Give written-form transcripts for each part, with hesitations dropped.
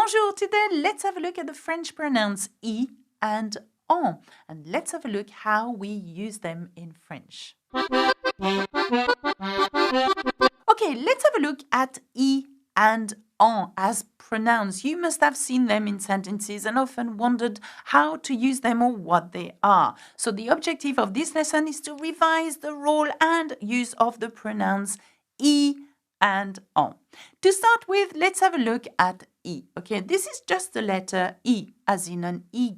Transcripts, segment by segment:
Bonjour, today let's have a look at the French pronouns I and on, and let's have a look how we use them in French. Okay, let's have a look at I and on as pronouns. You must have seen them in sentences and often wondered how to use them or what they are. So the objective of this lesson is to revise the role and use of the pronouns I and on. To start with, let's have a look at I. Okay, this is just the letter I, as in an Y.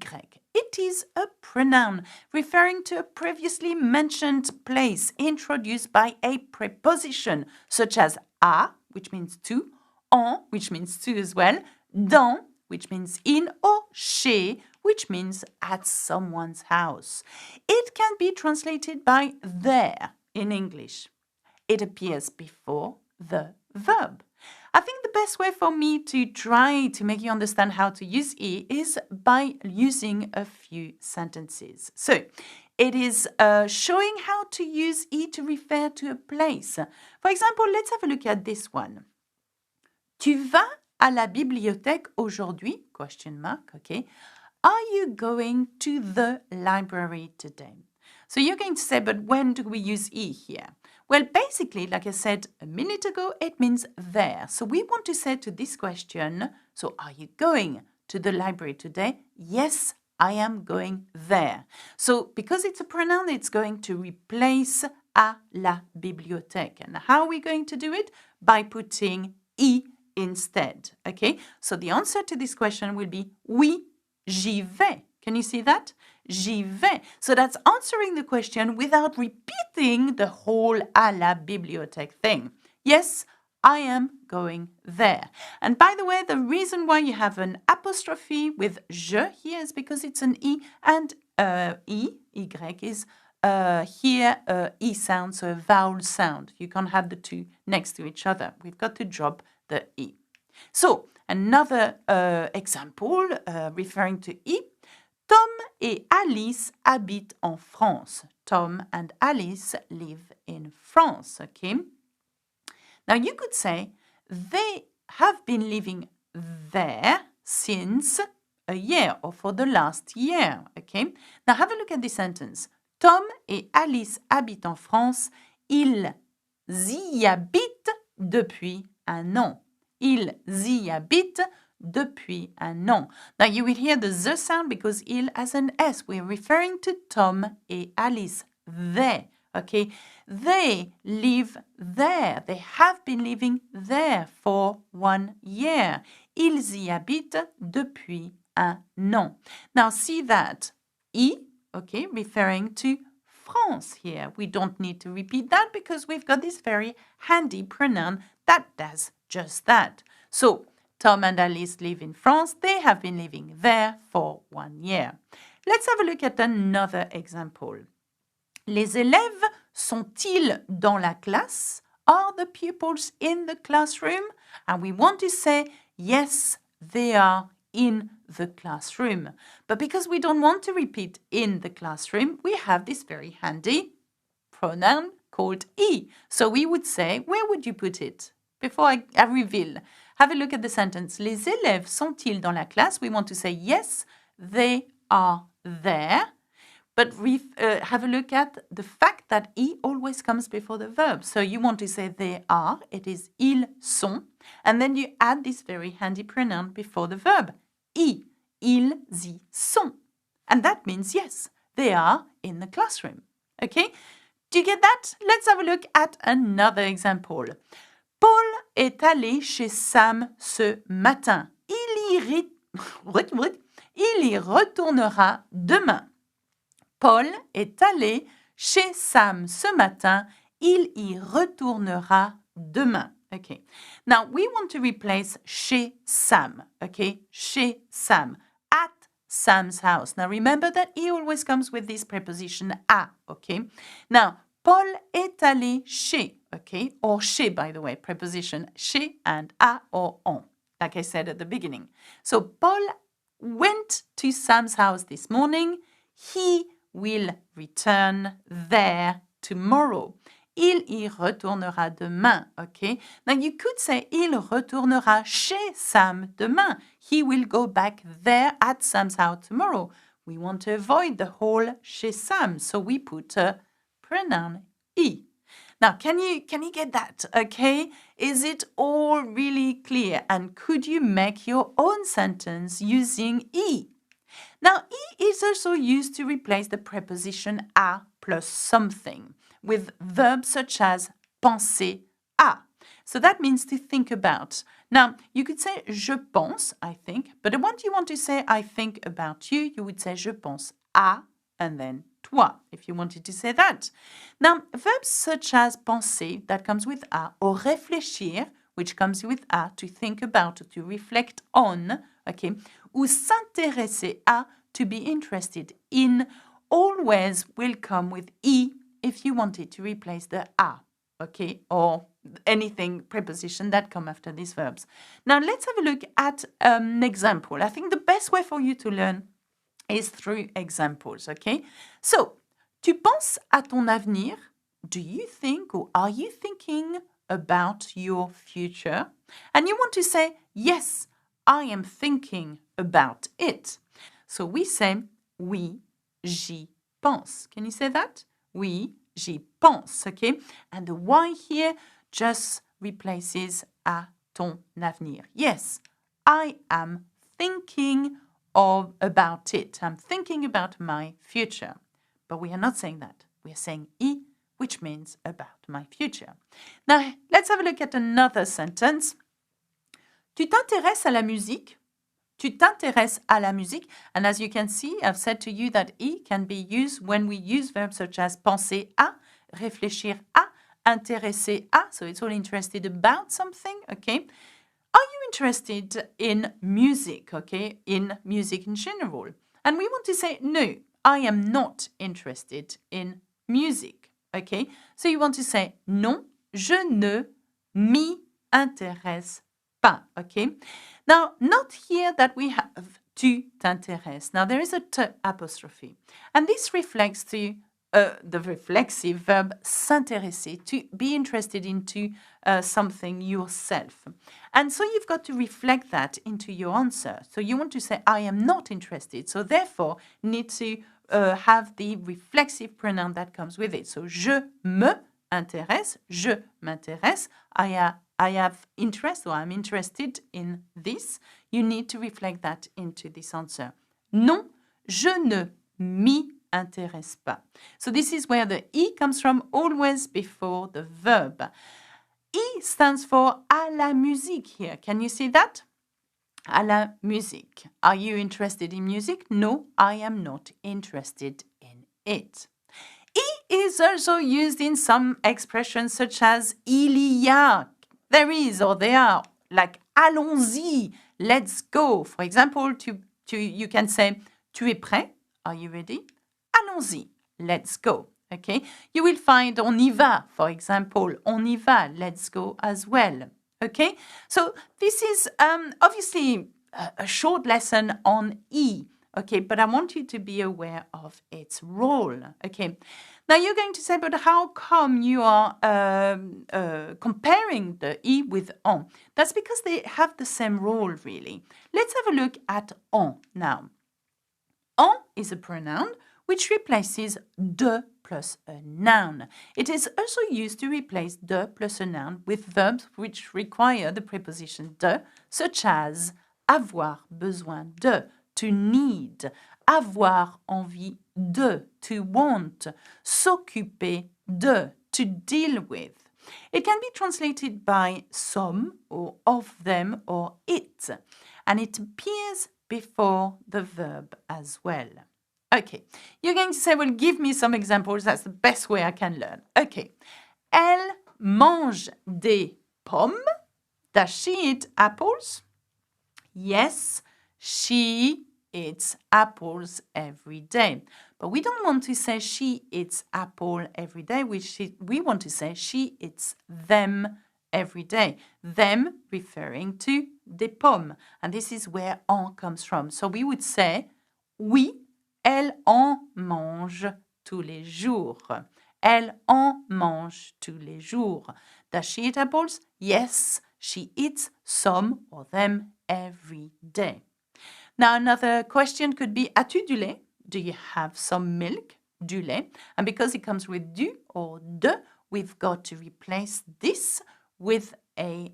It is a pronoun referring to a previously mentioned place introduced by a preposition, such as à, which means to, en, which means to as well, dans, which means in, or chez, which means at someone's house. It can be translated by there in English. It appears before the verb. I think the best way for me to try to make you understand how to use I is by using a few sentences. So, it is showing how to use I to refer to a place. For example, let's have a look at this one. Tu vas à la bibliothèque aujourd'hui? Question mark, okay. Are you going to the library today? So you're going to say, but when do we use I here? Well, basically, like I said a minute ago, it means there. So we want to say to this question, so are you going to the library today? Yes, I am going there. So because it's a pronoun, it's going to replace à la bibliothèque. And how are we going to do it? By putting I instead. Okay, so the answer to this question will be oui, j'y vais. Can you see that? J'y vais. So that's answering the question without repeating the whole à la bibliothèque thing. Yes, I am going there. And by the way, the reason why you have an apostrophe with je here is because it's an I, and Y is here E sound, so a vowel sound. You can't have the two next to each other. We've got to drop the I. So, another example referring to I. Tom et Alice habitent en France. Tom and Alice live in France, okay? Now you could say they have been living there since a year or for the last year, okay? Now have a look at this sentence. Tom et Alice habitent en France. Ils y habitent depuis un an. Ils y habitent depuis un an. Now you will hear the the sound because il has an S. We're referring to Tom et Alice. They, okay? They live there. They have been living there for 1 year. Ils y habitent depuis un an. Now see that I, okay, referring to France here. We don't need to repeat that because we've got this very handy pronoun that does just that. So, Tom and Alice live in France. They have been living there for 1 year. Let's have a look at another example. Les élèves sont-ils dans la classe? Are the pupils in the classroom? And we want to say, yes, they are in the classroom. But because we don't want to repeat in the classroom, we have this very handy pronoun called I. So we would say, where would you put it? Before I reveal, have a look at the sentence. Les élèves sont-ils dans la classe? We want to say, yes, they are there. But have a look at the fact that I always comes before the verb. So you want to say they are. It is ils sont. And then you add this very handy pronoun before the verb. I, ils y sont. And that means, yes, they are in the classroom. Okay? Do you get that? Let's have a look at another example. Paul est allé chez Sam ce matin. Il y retournera demain. Paul est allé chez Sam ce matin. Il y retournera demain. Okay. Now we want to replace chez Sam. Okay. Chez Sam. At Sam's house. Now remember that he always comes with this preposition à. Okay. Now Paul est allé chez. Okay. Or chez, by the way. Preposition chez and à or en. Like I said at the beginning. So Paul went to Sam's house this morning. He will return there tomorrow. il y retournera demain, okay? Now you could say il retournera chez Sam demain. He will go back there at Sam's house tomorrow. We want to avoid the whole chez Sam, so we put a pronoun I. Now, can you get that, okay? Is it all really clear? And could you make your own sentence using I? Now, I is also used to replace the preposition à plus something with verbs such as penser à. So that means to think about. Now, you could say je pense, I think, but when you want to say I think about you, you would say je pense à and then toi, if you wanted to say that. Now, verbs such as penser, that comes with à, or réfléchir, which comes with à, to think about, to reflect on, okay, ou s'intéresser à, to be interested in, always will come with I if you wanted to replace the à, okay, or anything preposition that come after these verbs. Now, let's have a look at an example. I think the best way for you to learn is through examples, okay? So, tu penses à ton avenir? Do you think or are you thinking about your future? And you want to say, yes, I am thinking about it. So we say, oui, j'y pense. Can you say that? Oui, j'y pense, okay? And the why here just replaces à ton avenir. Yes, I am thinking about it. I'm thinking about my future. But we are not saying that. We are saying I, which means about my future. Now, let's have a look at another sentence. Tu t'intéresses à la musique? Tu t'intéresses à la musique? And as you can see, I've said to you that I can be used when we use verbs such as penser à, réfléchir à, intéresser à. So it's all interested about something, okay? Are you interested in music, okay? In music in general. And we want to say, no, I am not interested in music, okay? So you want to say, non, je ne m'y intéresse pas, okay? Now, not here that we have tu t'intéresses. Now, there is a t apostrophe. And this reflects to the reflexive verb s'intéresser, to be interested into something yourself. And so you've got to reflect that into your answer. So you want to say, I am not interested. So therefore, need to have the reflexive pronoun that comes with it. So je me intéresse, je m'intéresse, I have interest or I'm interested in this. You need to reflect that into this answer. Non, je ne m'y intéresse pas. So this is where the I comes from, always before the verb. I stands for à la musique here. Can you see that? À la musique. Are you interested in music? No, I am not interested in it. I is also used in some expressions such as il y a, there is or there are, like allons-y, let's go. For example, you can say tu es prêt? Are you ready? Allons-y, let's go. Okay, you will find on y va, for example, on y va, let's go as well. Okay, so this is obviously a short lesson on I. Okay, but I want you to be aware of its role. Okay, now you're going to say, but how come you are comparing the I with on? That's because they have the same role, really. Let's have a look at on now. On is a pronoun which replaces de plus a noun. It is also used to replace de plus a noun with verbs which require the preposition de, such as avoir besoin de, to need, avoir envie de, to want, s'occuper de, to deal with. It can be translated by some or of them or it, and it appears before the verb as well. Okay, you're going to say, well, give me some examples. That's the best way I can learn. Okay, elle mange des pommes. Does she eat apples? Yes, she eats apples every day. But we don't want to say she eats apple every day. We want to say she eats them every day. Them referring to des pommes. And this is where en comes from. So we would say, oui, elle en mange tous les jours. elle en mange tous les jours. Does she eat apples? Yes, she eats some or them every day. Now, another question could be, as-tu du lait? Do you have some milk? Du lait. And because it comes with du or de, we've got to replace this with a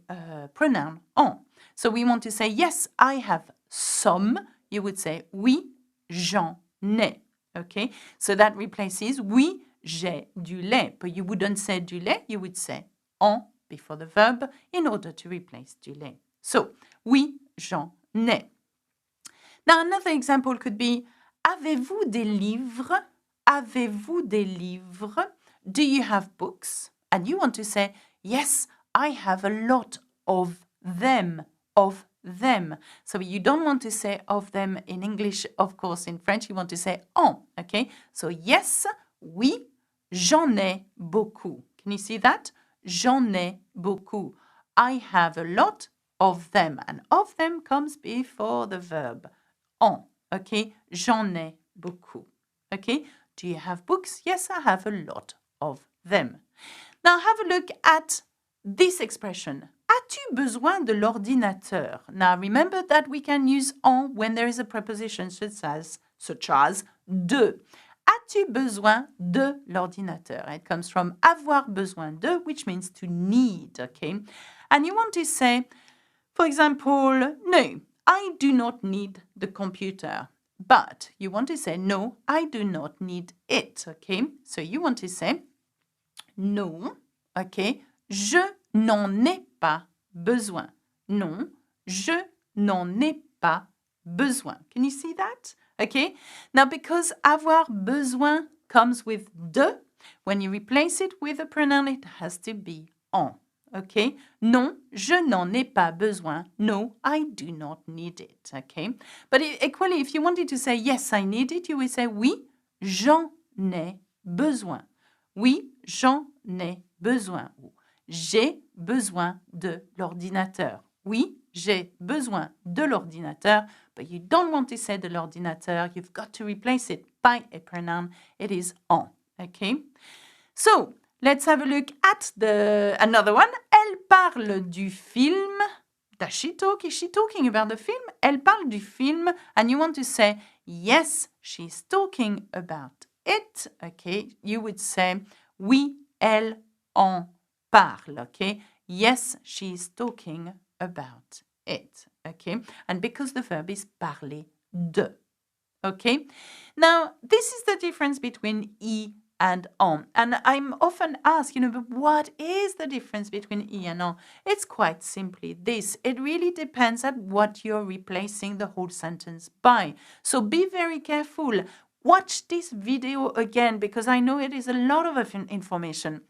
pronoun en. So we want to say, yes, I have some. You would say, oui, j'en ai. Okay? So that replaces, oui, j'ai du lait. But you wouldn't say du lait, you would say en before the verb in order to replace du lait. So, oui, j'en ai. Now, another example could be, avez-vous des livres? Avez-vous des livres? Do you have books? And you want to say, yes, I have a lot of them, of them. So you don't want to say of them in English, of course, in French, you want to say en, okay? So yes, oui, j'en ai beaucoup. Can you see that? J'en ai beaucoup. I have a lot of them. And of them comes before the verb. En, okay? J'en ai beaucoup. Okay? Do you have books? Yes, I have a lot of them. Now have a look at this expression. As-tu besoin de l'ordinateur? Now remember that we can use en when there is a preposition such as de. As-tu besoin de l'ordinateur? It comes from avoir besoin de, which means to need, okay? And you want to say, for example, no, I do not need the computer. But you want to say, no, I do not need it, okay? So you want to say, non, okay, je n'en ai pas besoin. Non, je n'en ai pas besoin. Can you see that? Okay? Now, because avoir besoin comes with de, when you replace it with a pronoun, it has to be en. Okay? Non, je n'en ai pas besoin. No, I do not need it. Okay? But equally, if you wanted to say, yes, I need it, you would say, oui, j'en ai besoin. Oui, j'en ai besoin. J'ai besoin de l'ordinateur. Oui, j'ai besoin de l'ordinateur. But you don't want to say de l'ordinateur. You've got to replace it by a pronoun. It is en. Okay? So, let's have a look at another one. Elle parle du film. Does she talk? Is she talking about the film? Elle parle du film. And you want to say, yes, she's talking about it. Okay? You would say, oui, elle en parle. Okay? Yes, she's talking about it. Okay? And because the verb is parler de. Okay? Now, this is the difference between I and en. And I'm often asked, but what is the difference between I and en? It's quite simply this. It really depends on what you're replacing the whole sentence by. So be very careful. Watch this video again because I know it is a lot of information.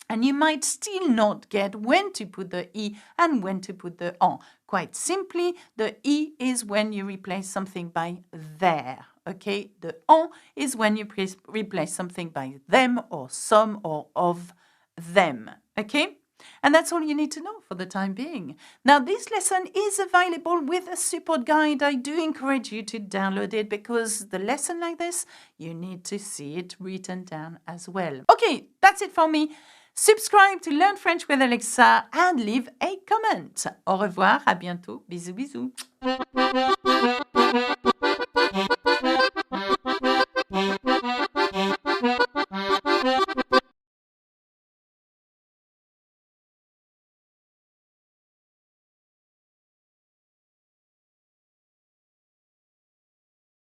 And you might still not get when to put the I and when to put the en. Quite simply, the I is when you replace something by their. Okay, the en is when you replace something by them or some or of them. Okay, and that's all you need to know for the time being. Now, this lesson is available with a support guide. I do encourage you to download it because the lesson like this, you need to see it written down as well. Okay, that's it for me. Subscribe to Learn French with Alexa and leave a comment. Au revoir, à bientôt. Bisous, bisous.